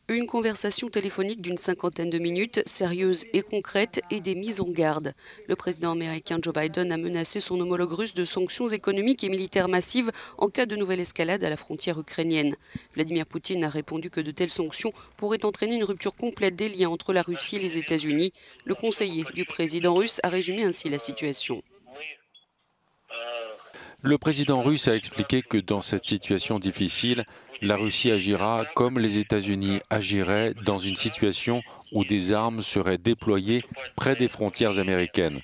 Une conversation téléphonique d'une cinquantaine de minutes, sérieuse et concrète, et des mises en garde. Le président américain Joe Biden a menacé son homologue russe de sanctions économiques et militaires massives en cas de nouvelle escalade à la frontière ukrainienne. Vladimir Poutine a répondu que de telles sanctions pourraient entraîner une rupture complète des liens entre la Russie et les États-Unis. Le conseiller du président russe a résumé ainsi la situation. Le président russe a expliqué que dans cette situation difficile, la Russie agira comme les États-Unis agiraient dans une situation où des armes seraient déployées près des frontières américaines.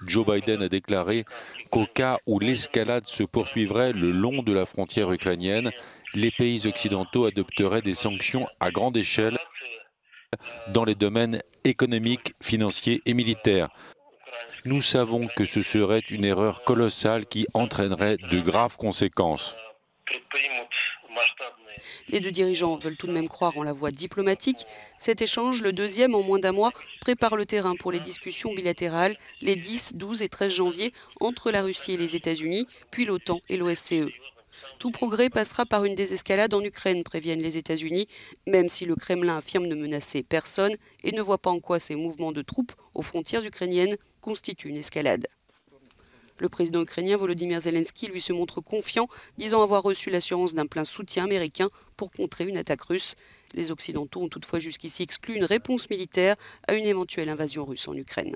Joe Biden a déclaré qu'au cas où l'escalade se poursuivrait le long de la frontière ukrainienne, les pays occidentaux adopteraient des sanctions à grande échelle dans les domaines économiques, financiers et militaires. Nous savons que ce serait une erreur colossale qui entraînerait de graves conséquences. Les deux dirigeants veulent tout de même croire en la voie diplomatique. Cet échange, le deuxième en moins d'un mois, prépare le terrain pour les discussions bilatérales les 10, 12 et 13 janvier entre la Russie et les États-Unis, puis l'OTAN et l'OSCE. Tout progrès passera par une désescalade en Ukraine, préviennent les États-Unis, même si le Kremlin affirme ne menacer personne et ne voit pas en quoi ces mouvements de troupes aux frontières ukrainiennes constituent une escalade. Le président ukrainien Volodymyr Zelensky lui se montre confiant, disant avoir reçu l'assurance d'un plein soutien américain pour contrer une attaque russe. Les Occidentaux ont toutefois jusqu'ici exclu une réponse militaire à une éventuelle invasion russe en Ukraine.